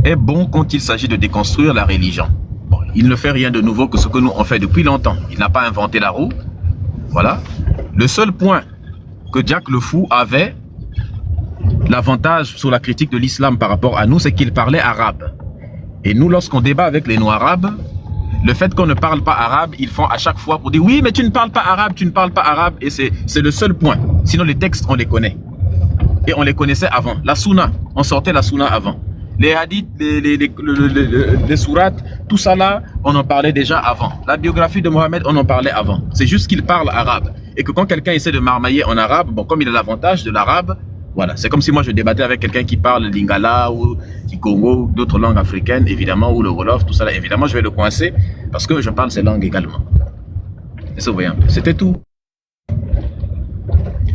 est bon quand il s'agit de déconstruire la religion. Bon, il ne fait rien de nouveau que ce que nous on fait depuis longtemps. Il n'a pas inventé la roue. Voilà. Le seul point que Jack le Fou avait l'avantage sur la critique de l'islam par rapport à nous, c'est qu'il parlait arabe. Et nous, lorsqu'on débat avec les non-arabes, le fait qu'on ne parle pas arabe, ils font à chaque fois pour dire oui, mais tu ne parles pas arabe, tu ne parles pas arabe. Et c'est le seul point. Sinon, les textes, on les connaît. Et on les connaissait avant. La sunna, on sortait la sunna avant. Les hadiths, les sourates, tout ça là, on en parlait déjà avant. La biographie de Mohammed, on en parlait avant. C'est juste qu'il parle arabe. Et que quand quelqu'un essaie de marmailler en arabe, bon, comme il a l'avantage de l'arabe, voilà. C'est comme si moi je débattais avec quelqu'un qui parle lingala ou kikongo, d'autres langues africaines, évidemment, ou le wolof, tout ça là. Évidemment, je vais le coincer parce que je parle ces langues également. Et ça, vous voyez un peu. C'était tout.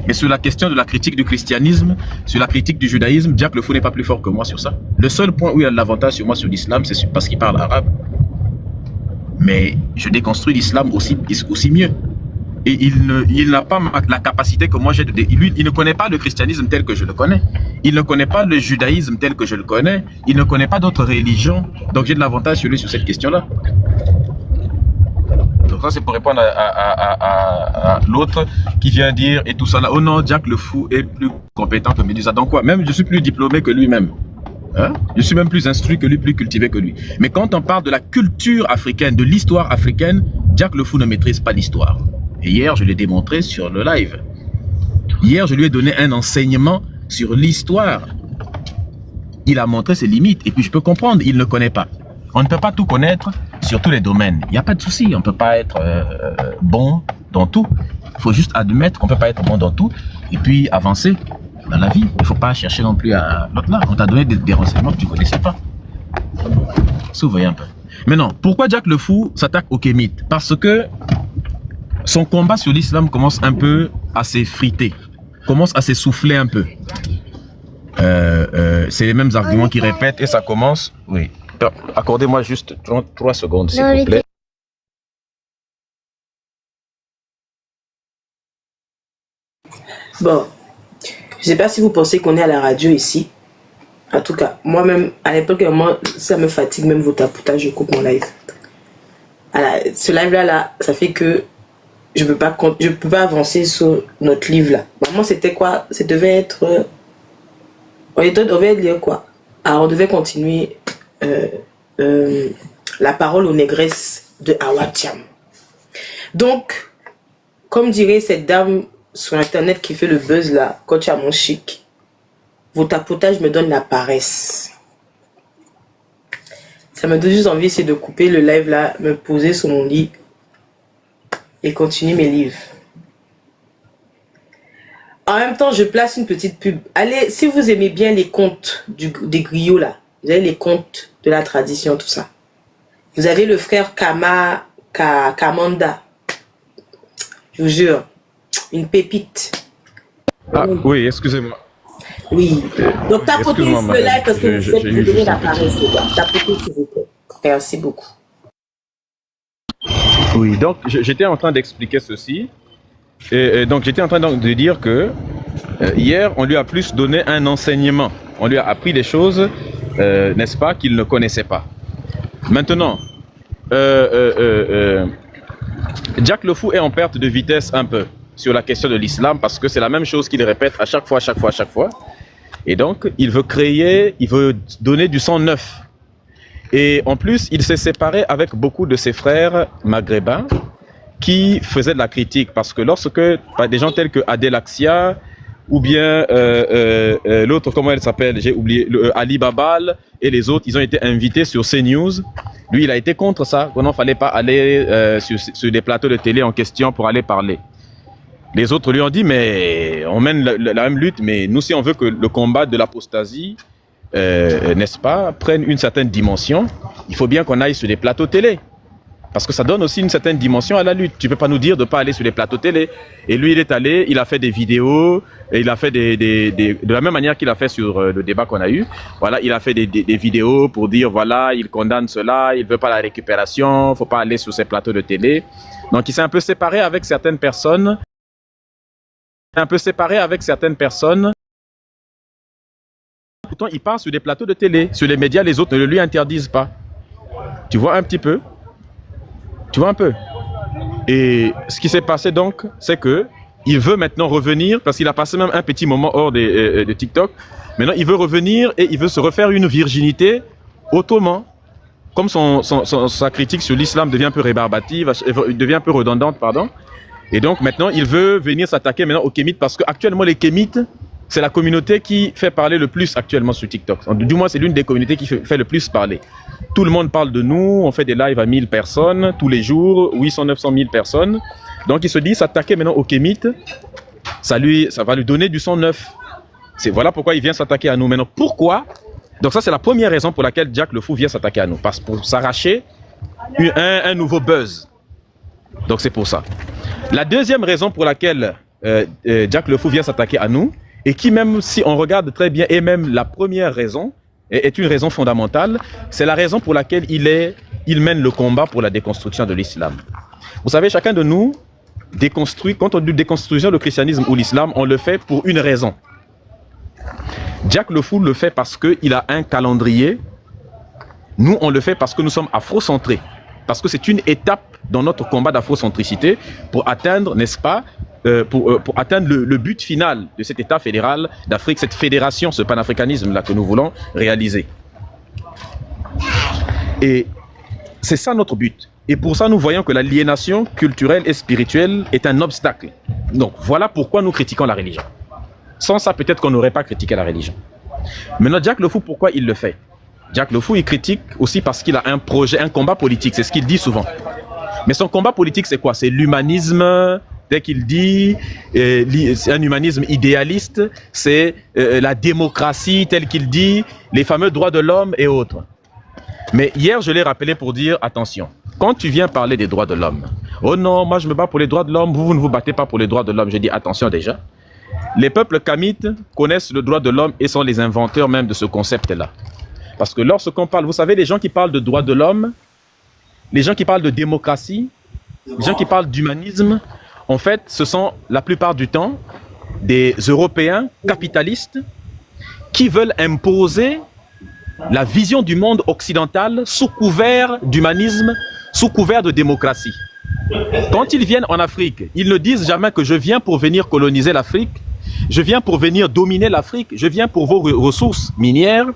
Mais sur la question de la critique du christianisme, sur la critique du judaïsme, Jack le Fou n'est pas plus fort que moi sur ça. Le seul point où il a de l'avantage sur moi sur l'islam, c'est parce qu'il parle arabe. Mais je déconstruis l'islam aussi mieux. Et il n'a pas la capacité que moi j'ai de... Lui, il ne connaît pas le christianisme tel que je le connais. Il ne connaît pas le judaïsme tel que je le connais. Il ne connaît pas d'autres religions. Donc j'ai de l'avantage sur lui sur cette question-là. Donc ça, c'est pour répondre à l'autre qui vient dire et tout ça là. Oh non, Jack le Fou est plus compétent que Médusa. Donc quoi? Même je suis plus diplômé que lui-même. Hein? Je suis même plus instruit que lui, plus cultivé que lui. Mais quand on parle de la culture africaine, de l'histoire africaine, Jack le Fou ne maîtrise pas l'histoire. Et hier, je l'ai démontré sur le live. Hier, je lui ai donné un enseignement sur l'histoire. Il a montré ses limites. Et puis, je peux comprendre, il ne connaît pas. On ne peut pas tout connaître sur tous les domaines. Il n'y a pas de souci. On ne peut pas être bon dans tout. Il faut juste admettre qu'on ne peut pas être bon dans tout. Et puis, avancer dans la vie. Il ne faut pas chercher non plus à l'autre là. On t'a donné des renseignements que tu ne connaissais pas. Ça, vous voyez un peu. Maintenant, pourquoi Jack le Fou s'attaque au kémite? Parce que son combat sur l'islam commence un peu à s'effriter, commence à s'essouffler un peu. C'est les mêmes arguments qu'il répète et ça commence. Oui. Accordez-moi juste 3 secondes, s'il vous plaît. Bon, je ne sais pas si vous pensez qu'on est à la radio ici. En tout cas, moi-même, à l'époque, moi, ça me fatigue, même vos tapoutages, je coupe mon live. Alors, ce live-là, ça fait que je peux pas avancer sur notre livre là. Normalement c'était quoi? Ça devait être on devait lire quoi? Alors on devait continuer la parole aux négresses de Hawa Thiam. Donc comme dirait cette dame sur internet qui fait le buzz là, coach à mon chic, vos tapotages me donnent la paresse. Ça me donne juste envie, c'est de couper le live là, me poser sur mon lit et continuer mes livres. En même temps, je place une petite pub. Allez, si vous aimez bien les contes des griots là, vous avez les contes de la tradition, tout ça. Vous avez le frère Kamanda. Je vous jure, une pépite. Ah oui, excusez-moi. Oui. Donc tapotez sur le live parce que vous êtes donner la paresse, les gars. Tapotez s'il vous plaît. Merci beaucoup. Oui, donc j'étais en train d'expliquer ceci. Et donc j'étais en train de dire que hier, on lui a plus donné un enseignement. On lui a appris des choses, n'est-ce pas, qu'il ne connaissait pas. Maintenant, Jack le Fou est en perte de vitesse un peu sur la question de l'islam parce que c'est la même chose qu'il répète à chaque fois. Et donc, il veut donner du sang neuf. Et en plus, il s'est séparé avec beaucoup de ses frères maghrébins qui faisaient de la critique. Parce que lorsque des gens tels que Adelaxia ou bien l'autre, comment elle s'appelle, j'ai oublié, Ali Babal et les autres, ils ont été invités sur CNews. Lui, il a été contre ça. Il ne fallait pas aller sur des plateaux de télé en question pour aller parler. Les autres lui ont dit, mais on mène la même lutte, mais nous, si on veut que le combat de l'apostasie, n'est-ce pas, prenne une certaine dimension, il faut bien qu'on aille sur des plateaux télé. Parce que ça donne aussi une certaine dimension à la lutte. Tu ne peux pas nous dire de ne pas aller sur les plateaux télé. Et lui, il est allé, il a fait des vidéos, et il a fait de la même manière qu'il a fait sur le débat qu'on a eu. Voilà, il a fait des vidéos pour dire, voilà, il condamne cela, il ne veut pas la récupération, il ne faut pas aller sur ces plateaux de télé. Donc, il s'est un peu séparé avec certaines personnes. pourtant il part sur des plateaux de télé, sur les médias, les autres ne le lui interdisent pas. Tu vois un petit peu? Tu vois un peu? Et ce qui s'est passé donc, c'est que il veut maintenant revenir, parce qu'il a passé même un petit moment hors de TikTok. Maintenant, il veut revenir et il veut se refaire une virginité ottoman. Comme sa critique sur l'islam devient un peu rébarbative, devient un peu redondante, pardon. Et donc maintenant, il veut venir s'attaquer maintenant aux kémites, parce qu'actuellement, les kémites, c'est la communauté qui fait parler le plus actuellement sur TikTok. Du moins, c'est l'une des communautés qui fait le plus parler. Tout le monde parle de nous, on fait des lives à 1000 personnes tous les jours, 800, 900 000 personnes. Donc il se dit s'attaquer maintenant aux kémites, ça va lui donner du sang neuf. Voilà pourquoi il vient s'attaquer à nous. Maintenant, pourquoi? Donc ça, c'est la première raison pour laquelle Jack le Fou vient s'attaquer à nous. Parce pour s'arracher un nouveau buzz. Donc c'est pour ça. La deuxième raison pour laquelle Jack le Fou vient s'attaquer à nous, et qui même si on regarde très bien, est même la première raison, est une raison fondamentale, c'est la raison pour laquelle il mène le combat pour la déconstruction de l'islam. Vous savez, chacun de nous déconstruit, quand on dit déconstruction le christianisme ou l'islam, on le fait pour une raison. Jack le Fou le fait parce qu'il a un calendrier. Nous, on le fait parce que nous sommes afrocentrés. Parce que c'est une étape dans notre combat d'afrocentricité pour atteindre, n'est-ce pas, pour atteindre le but final de cet État fédéral d'Afrique, cette fédération, ce panafricanisme-là que nous voulons réaliser. Et c'est ça notre but. Et pour ça, nous voyons que l'aliénation culturelle et spirituelle est un obstacle. Donc, voilà pourquoi nous critiquons la religion. Sans ça, peut-être qu'on n'aurait pas critiqué la religion. Maintenant, Jack le Fou, pourquoi il le fait? Jack le Fou, il critique aussi parce qu'il a un projet, un combat politique. C'est ce qu'il dit souvent. Mais son combat politique, c'est quoi? C'est l'humanisme, dès qu'il dit, c'est un humanisme idéaliste, c'est la démocratie, tel qu'il dit, les fameux droits de l'homme et autres. Mais hier, je l'ai rappelé pour dire, attention, quand tu viens parler des droits de l'homme, oh non, moi je me bats pour les droits de l'homme, vous ne vous battez pas pour les droits de l'homme. Je dis, attention déjà. Les peuples kamites connaissent le droit de l'homme et sont les inventeurs même de ce concept-là. Parce que lorsqu'on parle, vous savez, les gens qui parlent de droits de l'homme, les gens qui parlent de démocratie, les gens qui parlent d'humanisme, en fait, ce sont la plupart du temps des Européens capitalistes qui veulent imposer la vision du monde occidental sous couvert d'humanisme, sous couvert de démocratie. Quand ils viennent en Afrique, ils ne disent jamais que je viens pour venir coloniser l'Afrique, je viens pour venir dominer l'Afrique, je viens pour vos ressources minières,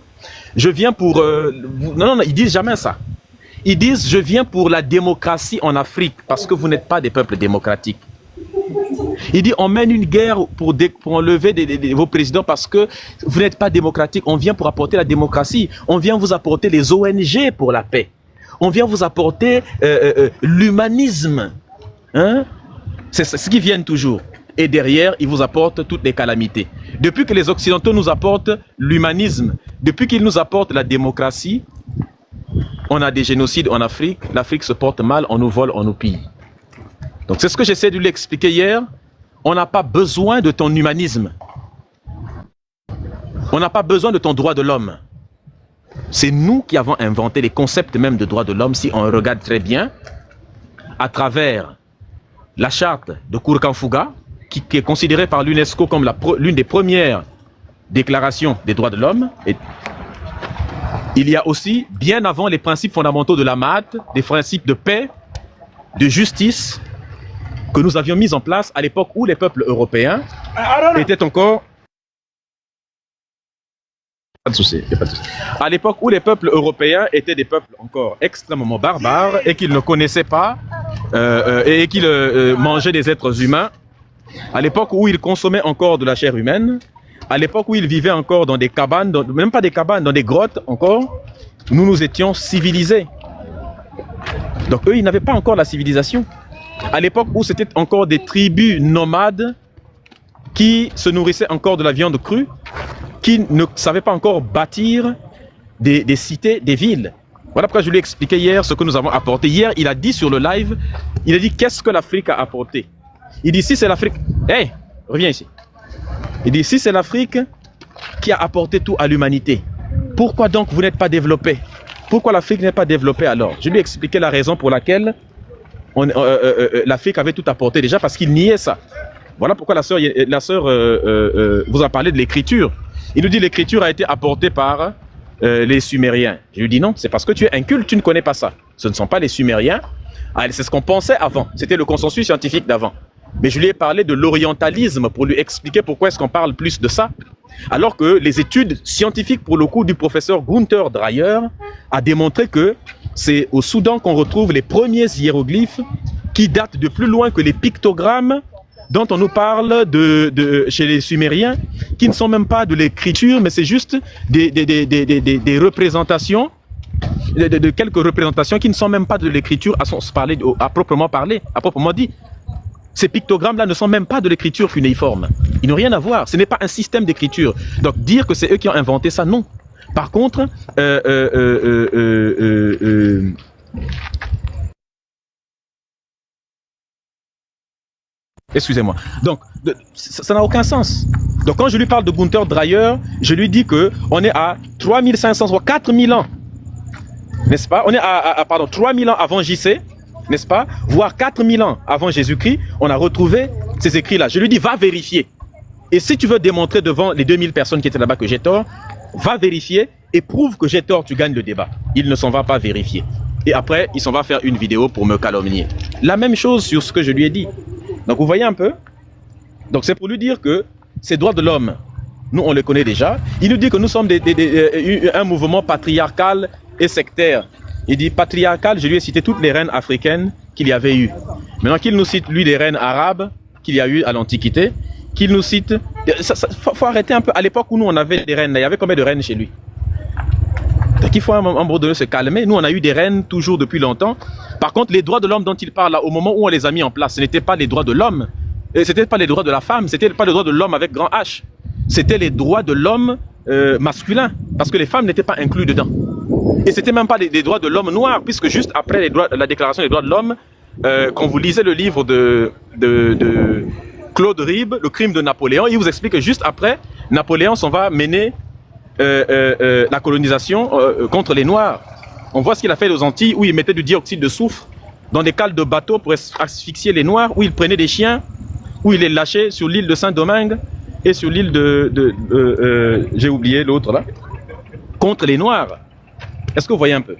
je viens pour... Non, ils disent jamais ça. Ils disent je viens pour la démocratie en Afrique parce que vous n'êtes pas des peuples démocratiques. Il dit on mène une guerre pour enlever vos présidents parce que vous n'êtes pas démocratique. On vient pour apporter la démocratie. On vient vous apporter les ONG pour la paix. On vient vous apporter l'humanisme. Hein? C'est ce qu'ils viennent toujours. Et derrière, ils vous apportent toutes les calamités. Depuis que les Occidentaux nous apportent l'humanisme, depuis qu'ils nous apportent la démocratie, on a des génocides en Afrique. L'Afrique se porte mal, on nous vole, on nous pille. Donc c'est ce que j'essaie de lui expliquer hier. On n'a pas besoin de ton humanisme. On n'a pas besoin de ton droit de l'homme. C'est nous qui avons inventé les concepts même de droit de l'homme, si on regarde très bien, à travers la charte de Kourkanfouga, qui est considérée par l'UNESCO comme l'une des premières déclarations des droits de l'homme. Il y a aussi, bien avant les principes fondamentaux de la MAT, des principes de paix, de justice, que nous avions mis en place à l'époque où les peuples européens étaient encore... Pas de souci, pas de souci. À l'époque où les peuples européens étaient des peuples encore extrêmement barbares et qu'ils ne connaissaient pas et qu'ils mangeaient des êtres humains, à l'époque où ils consommaient encore de la chair humaine, à l'époque où ils vivaient encore dans des cabanes, même pas des cabanes, dans des grottes encore, nous étions civilisés. Donc eux, ils n'avaient pas encore la civilisation. À l'époque où c'était encore des tribus nomades qui se nourrissaient encore de la viande crue, qui ne savaient pas encore bâtir des cités, des villes. Voilà pourquoi je lui ai expliqué hier ce que nous avons apporté. Hier, il a dit sur le live, il a dit qu'est-ce que l'Afrique a apporté. Il dit si c'est l'Afrique... Hey, reviens ici. Il dit si c'est l'Afrique qui a apporté tout à l'humanité, pourquoi donc vous n'êtes pas développé? Pourquoi l'Afrique n'est pas développée alors? Je lui ai expliqué la raison pour laquelle l'Afrique avait tout apporté déjà, parce qu'il niait ça. Voilà pourquoi la sœur vous a parlé de l'écriture. Il nous dit l'écriture a été apportée par les Sumériens. Je lui dis non, c'est parce que tu es inculte, tu ne connais pas ça. Ce ne sont pas les Sumériens. Ah, c'est ce qu'on pensait avant. C'était le consensus scientifique d'avant. Mais je lui ai parlé de l'orientalisme pour lui expliquer pourquoi est-ce qu'on parle plus de ça. Alors que les études scientifiques, pour le coup, du professeur Gunther Dreyer a démontré que c'est au Soudan qu'on retrouve les premiers hiéroglyphes qui datent de plus loin que les pictogrammes dont on nous parle chez les Sumériens, qui ne sont même pas de l'écriture, mais c'est juste des représentations, de quelques représentations qui ne sont même pas de l'écriture à proprement dit. Ces pictogrammes-là ne sont même pas de l'écriture cunéiforme. Ils n'ont rien à voir. Ce n'est pas un système d'écriture. Donc dire que c'est eux qui ont inventé ça, non. Par contre, excusez-moi. Donc, ça n'a aucun sens. Donc, quand je lui parle de Gunther Dreyer, je lui dis que on est à 3500 voire 4000 ans, n'est-ce pas? On est à 3000 ans avant JC, n'est-ce pas? Voire 4000 ans avant Jésus-Christ, on a retrouvé ces écrits-là. Je lui dis, va vérifier. Et si tu veux démontrer devant les 2000 personnes qui étaient là-bas que j'ai tort, va vérifier et prouve que j'ai tort, tu gagnes le débat. Il ne s'en va pas vérifier. Et après, il s'en va faire une vidéo pour me calomnier. La même chose sur ce que je lui ai dit. Donc vous voyez un peu? Donc c'est pour lui dire que ces droits de l'homme, nous on les connaît déjà. Il nous dit que nous sommes un mouvement patriarcal et sectaire. Il dit patriarcal, je lui ai cité toutes les reines africaines qu'il y avait eu. Maintenant qu'il nous cite lui les reines arabes qu'il y a eu à l'Antiquité, qu'il nous cite... faut arrêter un peu. À l'époque où nous on avait des reines, il y avait combien de reines chez lui? Donc il faut à un moment donné se calmer. Nous on a eu des reines toujours depuis longtemps. Par contre, les droits de l'homme dont il parle là, au moment où on les a mis en place, ce n'était pas les droits de l'homme, ce n'était pas les droits de la femme, ce n'était pas les droits de l'homme avec grand H. C'était les droits de l'homme masculin, parce que les femmes n'étaient pas incluses dedans. Et c'était même pas les droits de l'homme noir, puisque juste après la déclaration des droits de l'homme, quand vous lisez le livre de Claude Ribes, Le crime de Napoléon, il vous explique que juste après, Napoléon s'en va mener la colonisation contre les Noirs. On voit ce qu'il a fait aux Antilles, où il mettait du dioxyde de soufre dans des cales de bateaux pour asphyxier les Noirs, où il prenait des chiens, où il les lâchait sur l'île de Saint-Domingue et sur l'île j'ai oublié l'autre là, contre les Noirs. Est-ce que vous voyez un peu?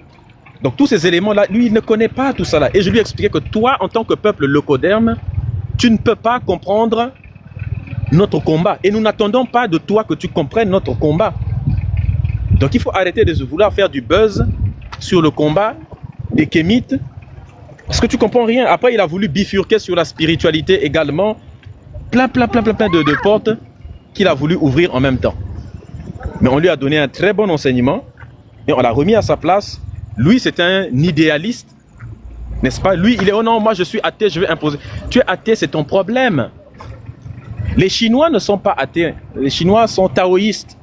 Donc tous ces éléments-là, lui, il ne connaît pas tout ça là. Et je lui ai expliqué que toi, en tant que peuple leucoderme, tu ne peux pas comprendre notre combat. Et nous n'attendons pas de toi que tu comprennes notre combat. Donc il faut arrêter de vouloir faire du buzz sur le combat des Kémites, parce que tu comprends rien. Après, il a voulu bifurquer sur la spiritualité également. Plein de portes qu'il a voulu ouvrir en même temps. Mais on lui a donné un très bon enseignement et on l'a remis à sa place. Lui, c'est un idéaliste, n'est-ce pas? Lui, il est, oh non, moi je suis athée, je vais imposer. Tu es athée, c'est ton problème. Les Chinois ne sont pas athées. Les Chinois sont taoïstes.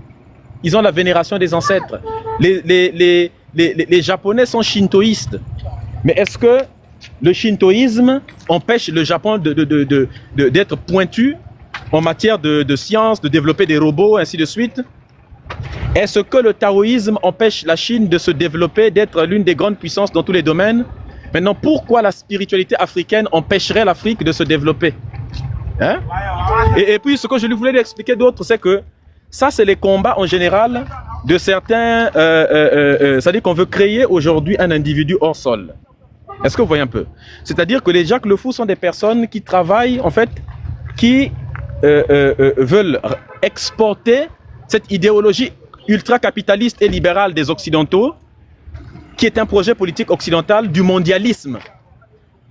Ils ont la vénération des ancêtres. Les Japonais sont shintoïstes. Mais est-ce que le shintoïsme empêche le Japon d'être pointu en matière de science, de développer des robots, ainsi de suite? Est-ce que le taoïsme empêche la Chine de se développer, d'être l'une des grandes puissances dans tous les domaines? Maintenant, pourquoi la spiritualité africaine empêcherait l'Afrique de se développer? Hein? Et puis, ce que je voulais lui expliquer d'autre, c'est que ça, c'est les combats en général de certains... c'est-à-dire qu'on veut créer aujourd'hui un individu hors sol. Est-ce que vous voyez un peu? C'est-à-dire que les Jacques Le Fou sont des personnes qui travaillent, en fait, qui veulent exporter cette idéologie ultra-capitaliste et libérale des Occidentaux, qui est un projet politique occidental du mondialisme.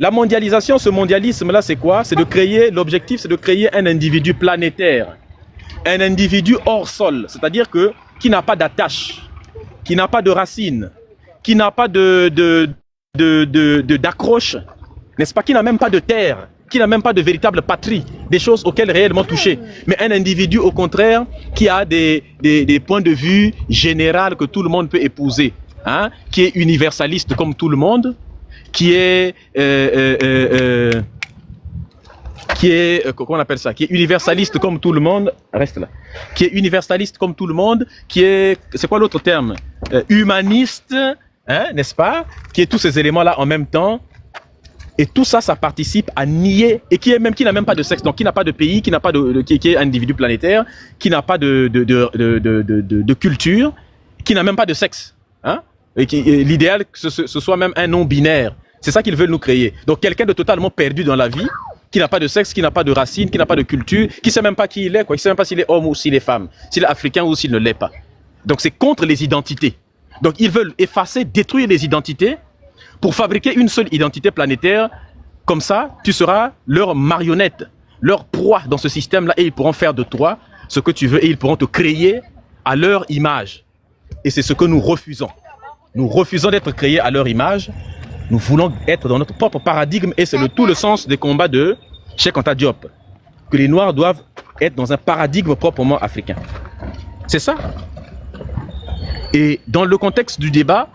La mondialisation, ce mondialisme-là, c'est quoi? C'est de créer, l'objectif, c'est de créer un individu planétaire, un individu hors sol, c'est-à-dire que qui n'a pas d'attache, qui n'a pas de racines, qui n'a pas d'accroche, n'est-ce pas? Qui n'a même pas de terre, qui n'a même pas de véritable patrie, des choses auxquelles réellement toucher. Mais un individu, au contraire, qui a des points de vue généraux que tout le monde peut épouser, hein? Qui est universaliste comme tout le monde, qui est comment on appelle ça, qui est universaliste comme tout le monde, reste là, qui est universaliste comme tout le monde, qui est, c'est quoi l'autre terme, humaniste, hein, n'est-ce pas, qui est tous ces éléments là en même temps, Et tout ça, ça participe à nier, et qui n'a même pas de sexe, donc qui n'a pas de pays, qui n'a pas qui est un individu planétaire, qui n'a pas de culture, qui n'a même pas de sexe. Hein? Et l'idéal que ce soit même un non-binaire. C'est ça qu'ils veulent nous créer. Donc quelqu'un de totalement perdu dans la vie, qui n'a pas de sexe, qui n'a pas de racines, qui n'a pas de culture, qui ne sait même pas qui il est, quoi. Qui ne sait même pas s'il est homme ou s'il est femme, s'il est africain ou s'il ne l'est pas. Donc c'est contre les identités. Donc ils veulent effacer, détruire les identités pour fabriquer une seule identité planétaire. Comme ça, tu seras leur marionnette, leur proie dans ce système-là, et ils pourront faire de toi ce que tu veux, et ils pourront te créer à leur image. Et c'est ce que nous refusons. Nous refusons d'être créés à leur image. Nous voulons être dans notre propre paradigme, et c'est tout le sens des combats de Cheikh Anta Diop. Que les Noirs doivent être dans un paradigme proprement africain. C'est ça. Et dans le contexte du débat,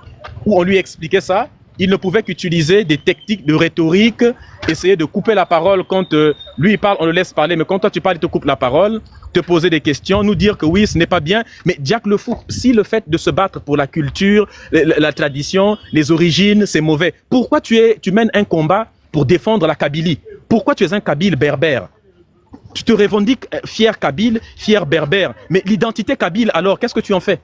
où on lui expliquait ça, il ne pouvait qu'utiliser des techniques de rhétorique, essayer de couper la parole quand lui il parle, on le laisse parler, mais quand toi tu parles, il te coupe la parole, te poser des questions, nous dire que oui, ce n'est pas bien. Mais Jack le Fou, si le fait de se battre pour la culture, la tradition, les origines, c'est mauvais, pourquoi tu mènes un combat pour défendre la Kabylie? Pourquoi tu es un Kabyle berbère? Tu te revendiques fier Kabyle, fier berbère, mais l'identité Kabyle, alors qu'est-ce que tu en fais?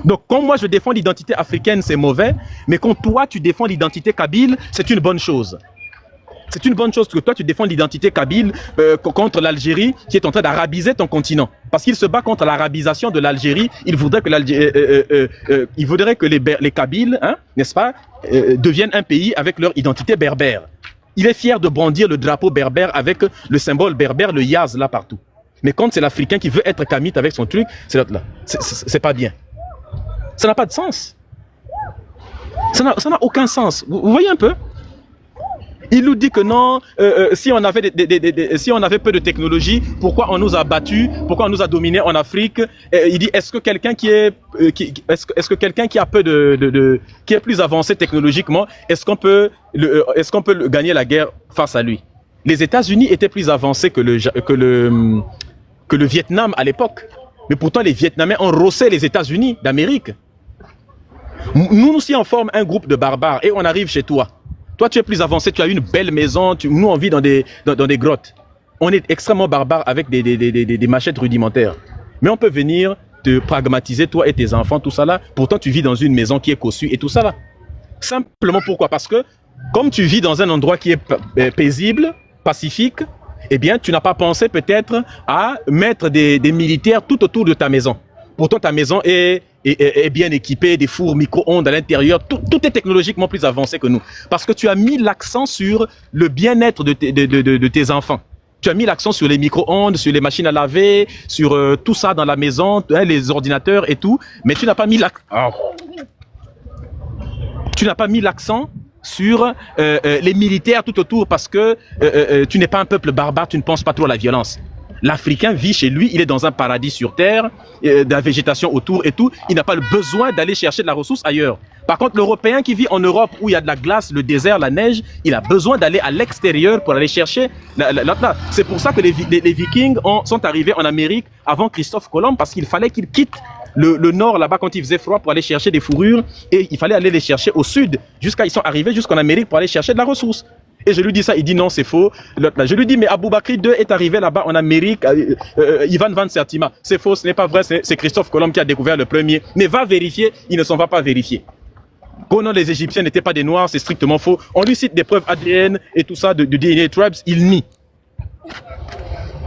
Donc quand moi je défends l'identité africaine, c'est mauvais, mais quand toi tu défends l'identité kabyle, c'est une bonne chose. C'est une bonne chose que toi tu défends l'identité kabyle contre l'Algérie qui est en train d'arabiser ton continent. Parce qu'il se bat contre l'arabisation de l'Algérie. Il voudrait que les Kabyles, hein, n'est-ce pas, deviennent un pays avec leur identité berbère. Il est fier de brandir le drapeau berbère avec le symbole berbère, le yaz là partout. Mais quand c'est l'Africain qui veut être kamite avec son truc, c'est l'autre là. C'est pas bien. Ça n'a pas de sens. Ça n'a aucun sens. Vous voyez un peu? Il nous dit que non, si on avait peu de technologie, pourquoi on nous a battus, pourquoi on nous a dominés en Afrique? Il dit, est-ce que quelqu'un qui est plus avancé technologiquement, est-ce qu'on peut gagner la guerre face à lui? Les États-Unis étaient plus avancés que le Vietnam à l'époque. Mais pourtant, les Vietnamiens ont rossé les États-Unis d'Amérique. Nous aussi, on forme un groupe de barbares et on arrive chez toi. Toi, tu es plus avancé, tu as une belle maison, nous, on vit dans des grottes. On est extrêmement barbares avec des machettes rudimentaires. Mais on peut venir te pragmatiser, toi et tes enfants, tout ça là. Pourtant, tu vis dans une maison qui est cossue et tout ça là. Simplement pourquoi? Parce que, comme tu vis dans un endroit qui est paisible, pacifique, eh bien, tu n'as pas pensé peut-être à mettre des militaires tout autour de ta maison. Pourtant, ta maison est bien équipée, des fours micro-ondes à l'intérieur. Tout est technologiquement plus avancé que nous. Parce que tu as mis l'accent sur le bien-être de tes enfants. Tu as mis l'accent sur les micro-ondes, sur les machines à laver, sur tout ça dans la maison, hein, les ordinateurs et tout. Mais tu n'as pas mis l'accent sur les militaires tout autour parce que tu n'es pas un peuple barbare, tu ne penses pas trop à la violence. L'Africain vit chez lui, il est dans un paradis sur terre, de la végétation autour et tout. Il n'a pas le besoin d'aller chercher de la ressource ailleurs. Par contre, l'Européen qui vit en Europe où il y a de la glace, le désert, la neige, il a besoin d'aller à l'extérieur pour aller chercher. C'est pour ça que les Vikings sont arrivés en Amérique avant Christophe Colomb parce qu'il fallait qu'ils quittent le nord là-bas quand il faisait froid pour aller chercher des fourrures et il fallait aller les chercher au sud ils sont arrivés jusqu'en Amérique pour aller chercher de la ressource. Et je lui dis ça, il dit non, c'est faux. Je lui dis, mais Aboubakry II est arrivé là-bas en Amérique, Ivan Van Sertima. C'est faux, ce n'est pas vrai, c'est Christophe Colomb qui a découvert le premier. Mais va vérifier, il ne s'en va pas vérifier. Qu'au nom les Égyptiens n'étaient pas des Noirs, c'est strictement faux. On lui cite des preuves ADN et tout ça, de DNA Tribes, il nie.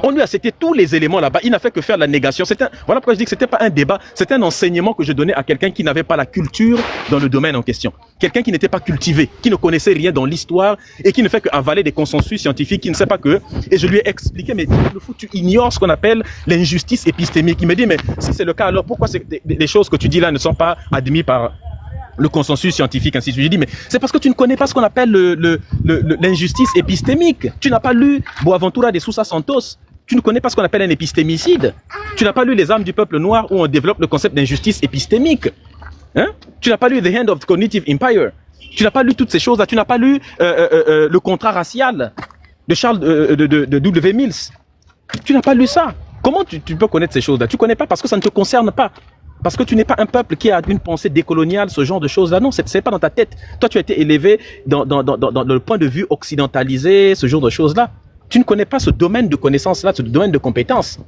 On lui a cité tous les éléments là-bas, il n'a fait que faire la négation. Voilà pourquoi je dis que ce n'était pas un débat, c'est un enseignement que je donnais à quelqu'un qui n'avait pas la culture dans le domaine en question. Quelqu'un qui n'était pas cultivé, qui ne connaissait rien dans l'histoire et qui ne fait qu'avaler des consensus scientifiques, qui ne sait pas que... Et je lui ai expliqué, mais le fou, tu ignores ce qu'on appelle l'injustice épistémique. Il me dit, mais si c'est le cas, alors pourquoi les choses que tu dis là ne sont pas admises par le consensus scientifique, ainsi de suite. Je dis, mais c'est parce que tu ne connais pas ce qu'on appelle l'injustice épistémique. Tu n'as pas lu Boaventura de Sousa Santos. Tu ne connais pas ce qu'on appelle un épistémicide. Tu n'as pas lu Les Armes du peuple noir où on développe le concept d'injustice épistémique. Hein? Tu n'as pas lu The Hand of the Cognitive Empire. Tu n'as pas lu toutes ces choses-là. Tu n'as pas lu Le contrat racial de Charles de W. Mills. Tu n'as pas lu ça. Comment tu peux connaître ces choses-là? Tu ne connais pas parce que ça ne te concerne pas. Parce que tu n'es pas un peuple qui a une pensée décoloniale, ce genre de choses-là. Non, c'est pas dans ta tête. Toi, tu as été élevé dans le point de vue occidentalisé, ce genre de choses-là. Tu ne connais pas ce domaine de connaissances-là, ce domaine de compétences.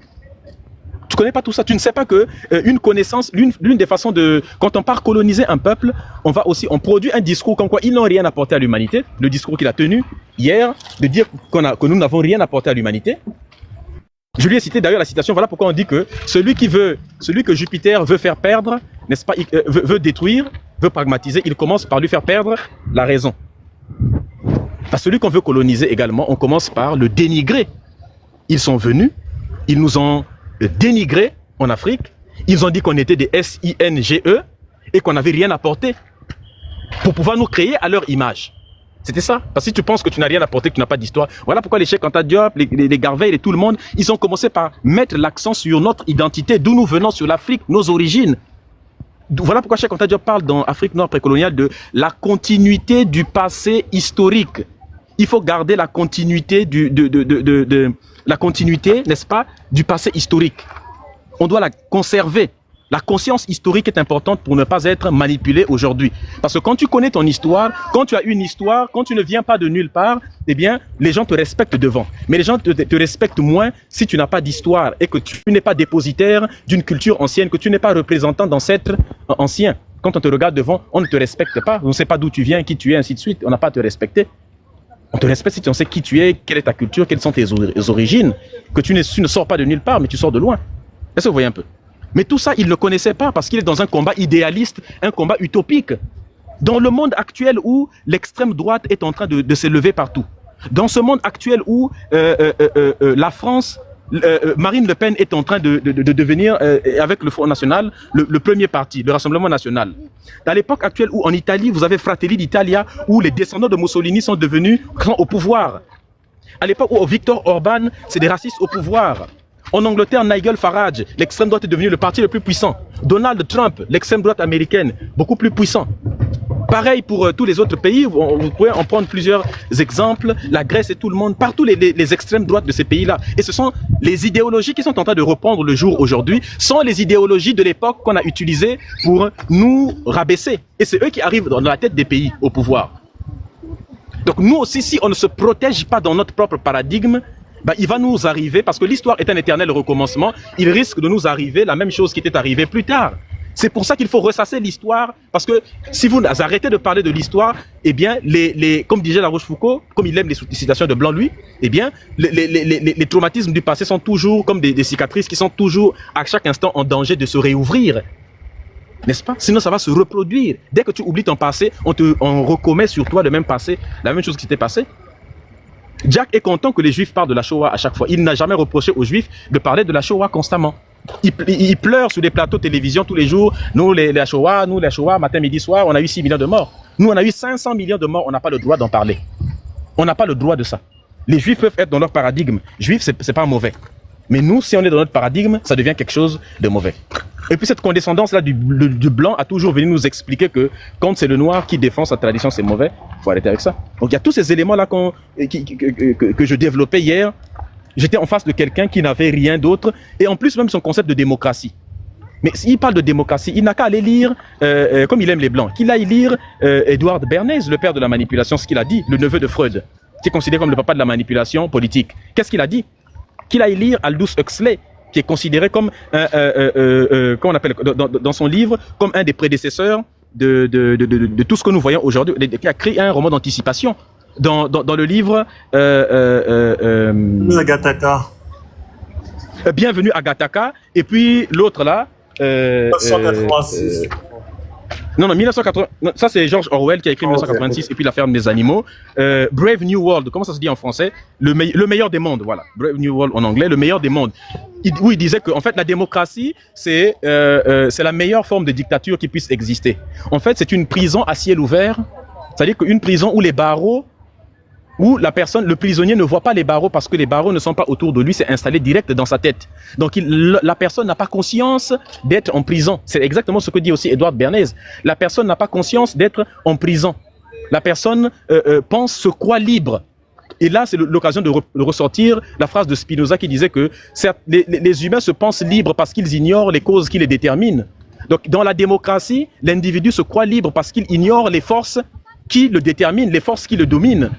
Tu connais pas tout ça. Tu ne sais pas que une connaissance, l'une des façons de, quand on part coloniser un peuple, on produit un discours comme quoi ils n'ont rien apporté à l'humanité. Le discours qu'il a tenu hier, de dire que nous n'avons rien apporté à l'humanité. Je lui ai cité d'ailleurs la citation, voilà pourquoi on dit que celui que Jupiter veut faire perdre, n'est-ce pas, veut détruire, veut pragmatiser, il commence par lui faire perdre la raison. Parce que celui qu'on veut coloniser également, on commence par le dénigrer. Ils sont venus, ils nous ont dénigrés en Afrique, ils ont dit qu'on était des S-I-N-G-E et qu'on n'avait rien apporté pour pouvoir nous créer à leur image. C'était ça. Parce que si tu penses que tu n'as rien apporté, que tu n'as pas d'histoire, voilà pourquoi les Cheikh Anta Diop, les Garveil et tout le monde, ils ont commencé par mettre l'accent sur notre identité, d'où nous venons, sur l'Afrique, nos origines. Voilà pourquoi Cheikh Anta Diop parle dans Afrique Nord précoloniale de la continuité du passé historique. Il faut garder la continuité la continuité, n'est-ce pas, du passé historique. On doit la conserver. La conscience historique est importante pour ne pas être manipulé aujourd'hui. Parce que quand tu connais ton histoire, quand tu as une histoire, quand tu ne viens pas de nulle part, eh bien, les gens te respectent devant. Mais les gens te respectent moins si tu n'as pas d'histoire et que tu n'es pas dépositaire d'une culture ancienne, que tu n'es pas représentant d'ancêtres anciens. Quand on te regarde devant, on ne te respecte pas. On ne sait pas d'où tu viens, qui tu es, ainsi de suite. On n'a pas à te respecter. On te respecte si tu en sais qui tu es, quelle est ta culture, quelles sont tes origines, que tu ne sors pas de nulle part, mais tu sors de loin. Est-ce que vous voyez un peu? Mais tout ça, il ne le connaissait pas parce qu'il est dans un combat idéaliste, un combat utopique. Dans le monde actuel où l'extrême droite est en train de s'élever partout. Dans ce monde actuel où la France, Marine Le Pen est en train de devenir, avec le Front National, le premier parti, le Rassemblement National. À l'époque actuelle où en Italie, vous avez Fratelli d'Italia, où les descendants de Mussolini sont devenus au pouvoir. À l'époque où Viktor Orban, c'est des racistes au pouvoir. En Angleterre, Nigel Farage, l'extrême droite est devenu le parti le plus puissant. Donald Trump, l'extrême droite américaine, beaucoup plus puissant. Pareil pour tous les autres pays, vous pouvez en prendre plusieurs exemples, la Grèce et tout le monde, partout les extrêmes droites de ces pays-là. Et ce sont les idéologies qui sont en train de reprendre le jour aujourd'hui, sont les idéologies de l'époque qu'on a utilisées pour nous rabaisser. Et c'est eux qui arrivent dans la tête des pays au pouvoir. Donc nous aussi, si on ne se protège pas dans notre propre paradigme, il va nous arriver, parce que l'histoire est un éternel recommencement, il risque de nous arriver la même chose qui était arrivée plus tard. C'est pour ça qu'il faut ressasser l'histoire, parce que si vous arrêtez de parler de l'histoire, eh bien, comme disait La Rochefoucauld, comme il aime les citations de Blanc-Lui, eh bien, les traumatismes du passé sont toujours comme des cicatrices qui sont toujours à chaque instant en danger de se réouvrir. N'est-ce pas? Sinon, ça va se reproduire. Dès que tu oublies ton passé, on recommet sur toi le même passé, la même chose qui t'est passée. Jack est content que les Juifs parlent de la Shoah à chaque fois. Il n'a jamais reproché aux Juifs de parler de la Shoah constamment. Il pleure sur les plateaux de télévision tous les jours. Nous, la Shoah, matin, midi, soir, on a eu 6 millions de morts. Nous, on a eu 500 millions de morts, on n'a pas le droit d'en parler. On n'a pas le droit de ça. Les Juifs peuvent être dans leur paradigme. Juifs, c'est pas mauvais. Mais nous, si on est dans notre paradigme, ça devient quelque chose de mauvais. Et puis cette condescendance-là du blanc a toujours venu nous expliquer que quand c'est le noir qui défend sa tradition, c'est mauvais. Il faut arrêter avec ça. Donc il y a tous ces éléments-là que je développais hier. J'étais en face de quelqu'un qui n'avait rien d'autre. Et en plus, même son concept de démocratie. Mais s'il parle de démocratie, il n'a qu'à aller lire, comme il aime les blancs, qu'il aille lire Edward Bernays, le père de la manipulation, ce qu'il a dit, le neveu de Freud, qui est considéré comme le papa de la manipulation politique. Qu'est-ce qu'il a dit? Qu'il aille lire Aldous Huxley, qui est considéré comme comment on appelle, dans son livre, comme un des prédécesseurs de tout ce que nous voyons aujourd'hui, qui a créé un roman d'anticipation. Dans le livre Agataka. Bienvenue à Gattaca, et puis l'autre là 1986. Non, 1980, ça c'est George Orwell qui a écrit 1986 et puis La ferme des animaux. Brave New World, comment ça se dit en français? Le meilleur des mondes, voilà. Brave New World en anglais, le meilleur des mondes. Où il disait que en fait la démocratie c'est la meilleure forme de dictature qui puisse exister. En fait c'est une prison à ciel ouvert, c'est-à-dire qu'une prison où les barreaux, où le prisonnier ne voit pas les barreaux parce que les barreaux ne sont pas autour de lui, c'est installé direct dans sa tête. Donc la personne n'a pas conscience d'être en prison. C'est exactement ce que dit aussi Edward Bernays. La personne n'a pas conscience d'être en prison. La personne pense, se croit libre. Et là, c'est l'occasion de ressortir la phrase de Spinoza qui disait que certes, les humains se pensent libres parce qu'ils ignorent les causes qui les déterminent. Donc, dans la démocratie, l'individu se croit libre parce qu'il ignore les forces qui le déterminent, les forces qui le dominent.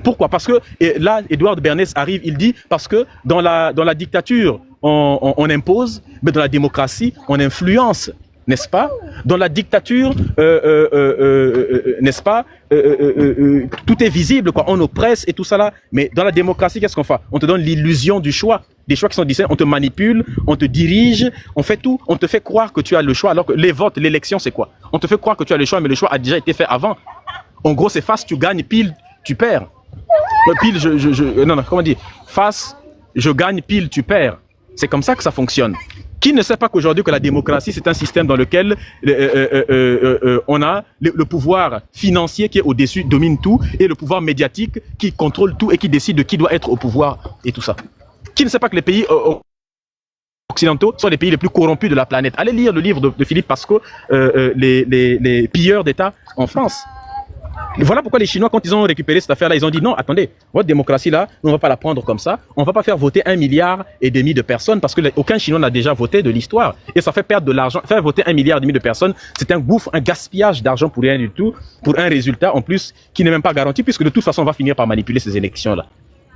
Pourquoi? Parce que, et là, Edouard Bernays arrive, il dit, parce que dans la dictature, on impose, mais dans la démocratie, on influence. N'est-ce pas? Dans la dictature, n'est-ce pas? Tout est visible, quoi. On oppresse et tout ça là. Mais dans la démocratie, qu'est-ce qu'on fait? On te donne l'illusion du choix. Des choix qui sont distints. On te manipule, on te dirige, on fait tout. On te fait croire que tu as le choix, alors que les votes, l'élection, c'est quoi? On te fait croire que tu as le choix, mais le choix a déjà été fait avant. En gros, c'est face, tu gagnes, pile, tu perds. Pile, non, comment dire? Face, je gagne, pile, tu perds. C'est comme ça que ça fonctionne. Qui ne sait pas qu'aujourd'hui que la démocratie, c'est un système dans lequel on a le pouvoir financier qui est au-dessus, domine tout, et le pouvoir médiatique qui contrôle tout et qui décide de qui doit être au pouvoir et tout ça. Qui ne sait pas que les pays occidentaux sont les pays les plus corrompus de la planète? Allez lire le livre de Philippe Pasco, les pilleurs d'État en France. Voilà pourquoi les Chinois, quand ils ont récupéré cette affaire-là, ils ont dit non, attendez, votre démocratie là, nous on va pas la prendre comme ça, on va pas faire voter 1,5 milliard de personnes parce que aucun Chinois n'a déjà voté de l'histoire et ça fait perdre de l'argent. Faire voter 1,5 milliard de personnes, c'est un gouffre, un gaspillage d'argent pour rien du tout, pour un résultat en plus qui n'est même pas garanti puisque de toute façon on va finir par manipuler ces élections-là.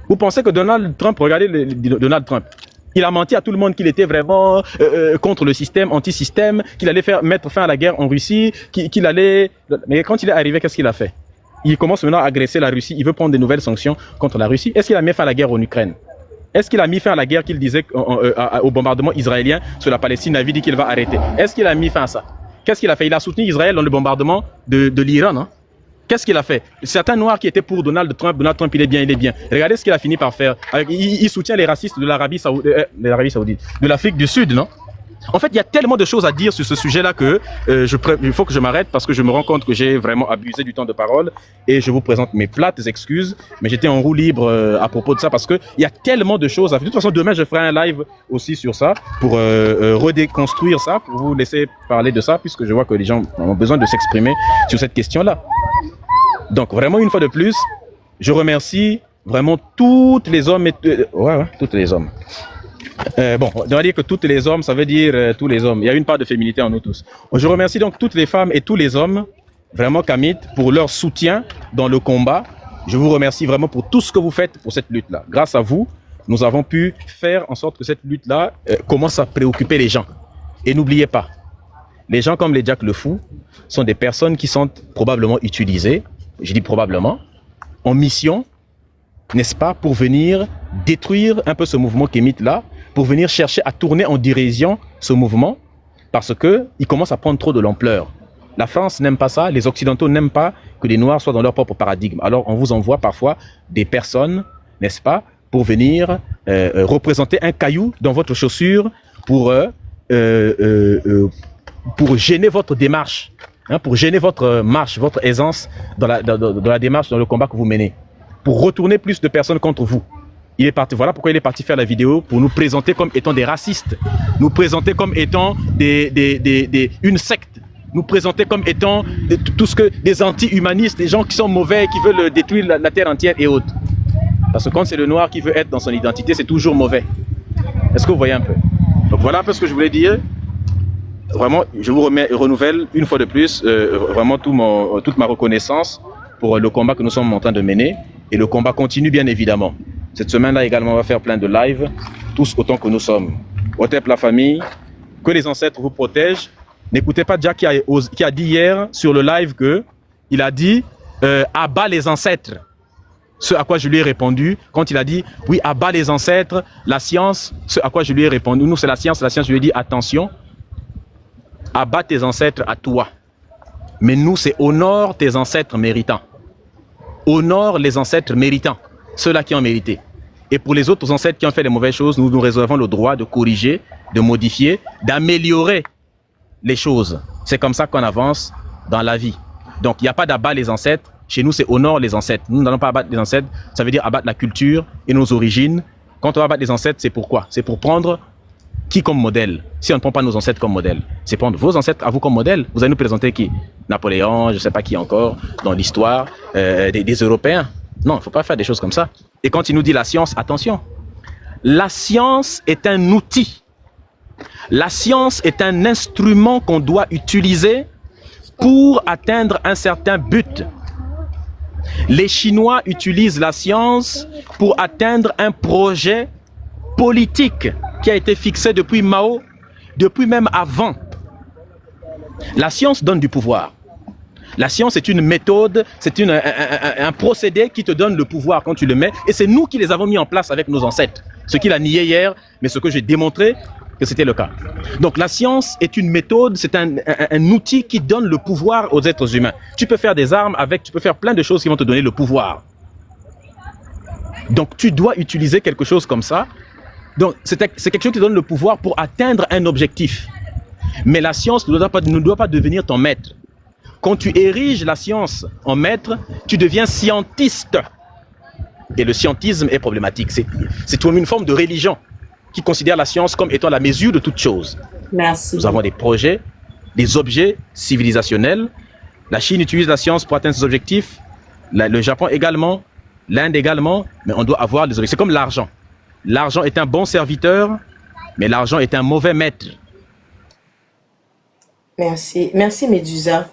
Vous pensez que Donald Trump, regardez Donald Trump, il a menti à tout le monde qu'il était vraiment contre le système, anti-système, qu'il allait mettre fin à la guerre en Russie, qu'il allait... Mais quand il est arrivé, qu'est-ce qu'il a fait? Il commence maintenant à agresser la Russie, il veut prendre de nouvelles sanctions contre la Russie. Est-ce qu'il a mis fin à la guerre en Ukraine? Est-ce qu'il a mis fin à la guerre qu'il disait au bombardement israélien sur la Palestine? Il avait dit qu'il va arrêter. Est-ce qu'il a mis fin à ça? Qu'est-ce qu'il a fait? Il a soutenu Israël dans le bombardement de l'Iran, non? Qu'est-ce qu'il a fait? Certains noirs qui étaient pour Donald Trump, il est bien, il est bien. Regardez ce qu'il a fini par faire. Il soutient les racistes de l'Arabie Saoudite, de l'Afrique du Sud, non? En fait, il y a tellement de choses à dire sur ce sujet-là que il faut que je m'arrête parce que je me rends compte que j'ai vraiment abusé du temps de parole et je vous présente mes plates excuses. Mais j'étais en roue libre à propos de ça parce que il y a tellement de choses à faire. De toute façon, demain, je ferai un live aussi sur ça pour redéconstruire ça, pour vous laisser parler de ça puisque je vois que les gens ont besoin de s'exprimer sur cette question-là. Donc, vraiment, une fois de plus, je remercie vraiment toutes les hommes et... toutes les hommes. Bon, on va dire que tous les hommes, ça veut dire tous les hommes. Il y a une part de féminité en nous tous. Je remercie donc toutes les femmes et tous les hommes, vraiment Kamit, pour leur soutien dans le combat. Je vous remercie vraiment pour tout ce que vous faites pour cette lutte-là. Grâce à vous, nous avons pu faire en sorte que cette lutte-là commence à préoccuper les gens. Et n'oubliez pas, les gens comme les Jack le Fou sont des personnes qui sont probablement utilisées, je dis probablement, en mission, n'est-ce pas, pour venir détruire un peu ce mouvement Kémite-là, pour venir chercher à tourner en dérision ce mouvement, parce qu'il commence à prendre trop de l'ampleur. La France n'aime pas ça, les Occidentaux n'aiment pas que les Noirs soient dans leur propre paradigme. Alors on vous envoie parfois des personnes, n'est-ce pas, pour venir représenter un caillou dans votre chaussure, pour gêner votre démarche, hein, pour gêner votre marche, votre aisance dans la démarche, dans le combat que vous menez, pour retourner plus de personnes contre vous. Il est parti, voilà pourquoi il est parti faire la vidéo, pour nous présenter comme étant des racistes, nous présenter comme étant une secte, nous présenter comme étant des anti-humanistes, des gens qui sont mauvais, qui veulent détruire la terre entière et autres. Parce que quand c'est le noir qui veut être dans son identité, c'est toujours mauvais. Est-ce que vous voyez un peu? Donc voilà un peu ce que je voulais dire. Vraiment, je vous renouvelle une fois de plus vraiment toute ma reconnaissance pour le combat que nous sommes en train de mener. Et le combat continue bien évidemment. Cette semaine-là également, on va faire plein de lives, tous autant que nous sommes. Otep la famille, que les ancêtres vous protègent. N'écoutez pas Jack qui a dit hier sur le live il a dit à bas les ancêtres. Ce à quoi je lui ai répondu, quand il a dit oui, à bas les ancêtres, la science, ce à quoi je lui ai répondu, nous c'est la science, je lui ai dit attention, à bas tes ancêtres à toi. Mais nous c'est honore tes ancêtres méritants. Honore les ancêtres méritants. Ceux-là qui ont mérité. Et pour les autres ancêtres qui ont fait des mauvaises choses, nous nous réservons le droit de corriger, de modifier, d'améliorer les choses. C'est comme ça qu'on avance dans la vie. Donc, il n'y a pas d'abattre les ancêtres. Chez nous, c'est honore les ancêtres. Nous n'allons pas abattre les ancêtres. Ça veut dire abattre la culture et nos origines. Quand on va abattre les ancêtres, c'est pourquoi? C'est pour prendre qui comme modèle? Si on ne prend pas nos ancêtres comme modèle, c'est prendre vos ancêtres à vous comme modèle. Vous allez nous présenter qui? Napoléon, je ne sais pas qui encore, dans l'histoire des Européens. Non, il ne faut pas faire des choses comme ça. Et quand il nous dit la science, attention. La science est un outil La science est un instrument qu'on doit utiliser pour atteindre un certain but. Les Chinois utilisent la science pour atteindre un projet politique qui a été fixé depuis Mao, depuis même avant. La science donne du pouvoir. La science est une méthode, c'est un procédé qui te donne le pouvoir quand tu le mets. Et c'est nous qui les avons mis en place avec nos ancêtres. Ce qu'il a nié hier, mais ce que j'ai démontré que c'était le cas. Donc la science est une méthode, c'est un outil qui donne le pouvoir aux êtres humains. Tu peux faire des armes avec, tu peux faire plein de choses qui vont te donner le pouvoir. Donc tu dois utiliser quelque chose comme ça. Donc c'est quelque chose qui donne le pouvoir pour atteindre un objectif. Mais la science ne doit pas devenir ton maître. Quand tu ériges la science en maître, tu deviens scientiste. Et le scientisme est problématique. C'est comme une forme de religion qui considère la science comme étant la mesure de toute chose. Merci. Nous avons des projets, des objets civilisationnels. La Chine utilise la science pour atteindre ses objectifs. Le Japon également, l'Inde également. Mais on doit avoir des objectifs. C'est comme l'argent. L'argent est un bon serviteur, mais l'argent est un mauvais maître. Merci. Merci, Médusa.